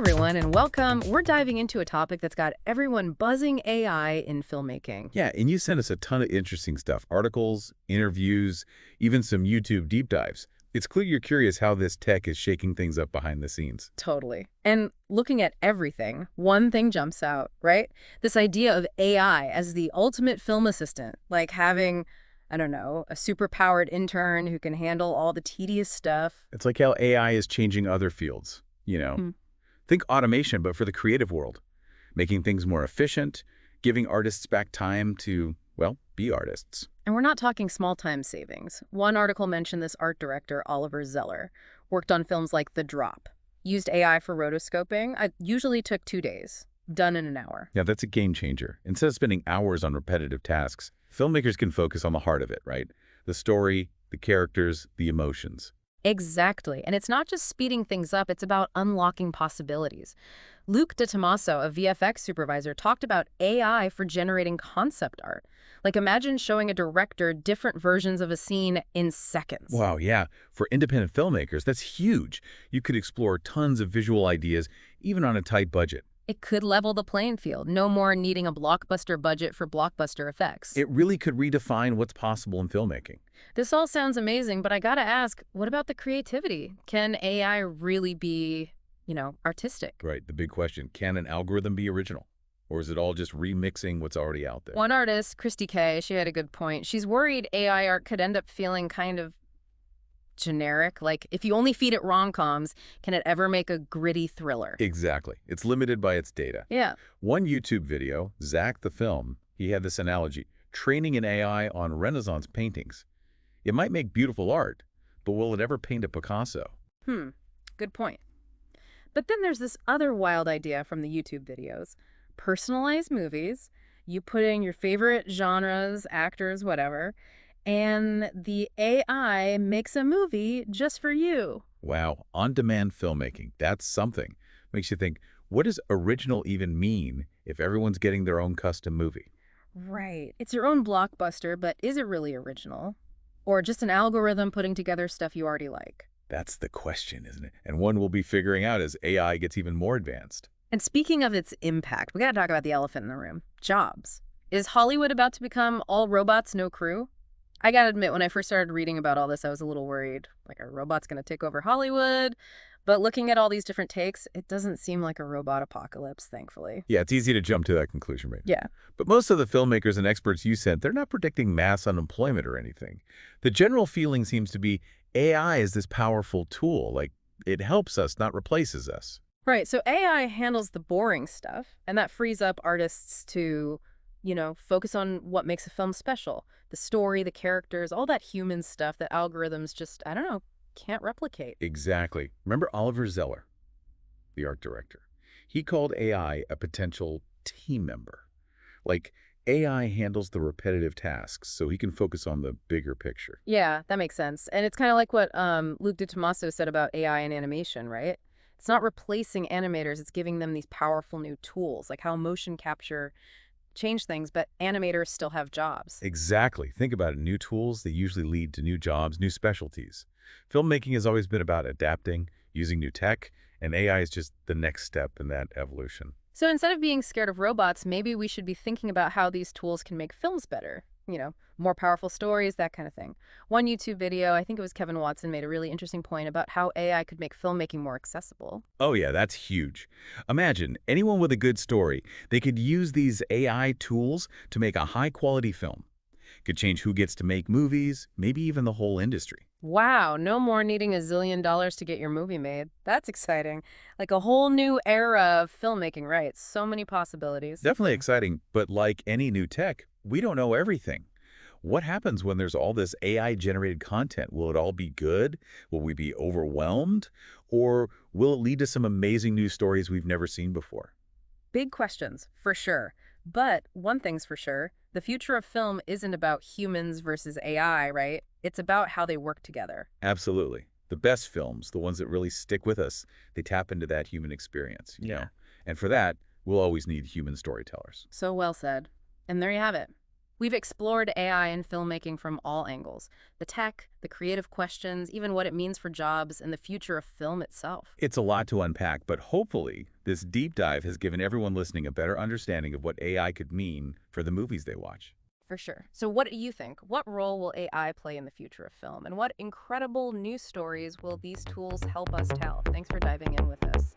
everyone, and welcome. We're diving into a topic that's got everyone buzzing: AI in filmmaking. Yeah, and you sent us a ton of interesting stuff, articles, interviews, even some YouTube deep dives. It's clear you're curious how this tech is shaking things up behind the scenes. Totally. And looking at everything, one thing jumps out, right? This idea of AI as the ultimate film assistant, like having, I don't know, a superpowered intern who can handle all the tedious stuff. It's like how AI is changing other fields, Hmm. Think automation, but for the creative world, making things more efficient, giving artists back time to, well, be artists. And we're not talking small time savings. One article mentioned this art director, Oliver Zeller, worked on films like The Drop, used AI for rotoscoping. It usually took 2 days, done in an hour. Yeah, that's a game changer. Instead of spending hours on repetitive tasks, filmmakers can focus on the heart of it, right? The story, the characters, the emotions. Exactly. And it's not just speeding things up, it's about unlocking possibilities. Luke DeTomaso, a VFX supervisor, talked about AI for generating concept art. Like, imagine showing a director different versions of a scene in seconds. Wow, yeah. For independent filmmakers, that's huge. You could explore tons of visual ideas, even on a tight budget. It could level the playing field. No more needing a blockbuster budget for blockbuster effects. It really could redefine what's possible in filmmaking. This all sounds amazing, but I gotta ask, what about the creativity? Can AI really be, artistic? Right, the big question, can an algorithm be original? Or is it all just remixing what's already out there? One artist, Christy Kay, she had a good point. She's worried AI art could end up feeling kind of generic. Like, if you only feed it rom-coms, can it ever make a gritty thriller? Exactly. It's limited by its data. Yeah. One YouTube video, Zach the Film, he had this analogy, training an AI on Renaissance paintings. It might make beautiful art, but will it ever paint a Picasso? Good point. But then there's this other wild idea from the YouTube videos. Personalized movies. You put in your favorite genres, actors, whatever, and the AI makes a movie just for you. Wow, on-demand filmmaking, that's something. Makes you think, what does original even mean if everyone's getting their own custom movie? Right. It's your own blockbuster, but is it really original? Or just an algorithm putting together stuff you already like? That's the question, isn't it? And one we'll be figuring out as AI gets even more advanced. And speaking of its impact, we gotta talk about the elephant in the room. Jobs. Is Hollywood about to become all robots, no crew? I gotta admit, when I first started reading about all this, I was a little worried. Like, are robots gonna take over Hollywood? But looking at all these different takes, it doesn't seem like a robot apocalypse, thankfully. Yeah, it's easy to jump to that conclusion, right? Yeah. But most of the filmmakers and experts you sent, they're not predicting mass unemployment or anything. The general feeling seems to be AI is this powerful tool, like it helps us, not replaces us. Right, so AI handles the boring stuff, and that frees up artists to, focus on what makes a film special. The story, the characters, all that human stuff that algorithms just, I don't know, can't replicate. Exactly. Remember Oliver Zeller, the art director? He called AI a potential team member. Like, AI handles the repetitive tasks, so he can focus on the bigger picture. Yeah, that makes sense. And it's kind of like what Luke DeTomaso said about AI and animation, right? It's not replacing animators, it's giving them these powerful new tools, like how motion capture changed things, but animators still have jobs. Exactly. Think about it. New tools, they usually lead to new jobs, new specialties. Filmmaking has always been about adapting, using new tech, and AI is just the next step in that evolution. So instead of being scared of robots, maybe we should be thinking about how these tools can make films better. More powerful stories, that kind of thing. One YouTube video, I think it was Kevin Watson, made a really interesting point about how AI could make filmmaking more accessible. Oh yeah, that's huge. Imagine anyone with a good story, they could use these AI tools to make a high-quality film. Could change who gets to make movies, maybe even the whole industry. Wow, no more needing $1 zillion to get your movie made. That's exciting. Like a whole new era of filmmaking, right? So many possibilities. Definitely exciting, but like any new tech, we don't know everything. What happens when there's all this AI-generated content? Will it all be good? Will we be overwhelmed? Or will it lead to some amazing new stories we've never seen before? Big questions, for sure. But one thing's for sure, the future of film isn't about humans versus AI, right? It's about how they work together. Absolutely. The best films, the ones that really stick with us, they tap into that human experience, you know? And for that, we'll always need human storytellers. So well said. And there you have it. We've explored AI in filmmaking from all angles: the tech, the creative questions, even what it means for jobs and the future of film itself. It's a lot to unpack, but hopefully this deep dive has given everyone listening a better understanding of what AI could mean for the movies they watch. For sure. So, what do you think? What role will AI play in the future of film? And what incredible new stories will these tools help us tell? Thanks for diving in with us.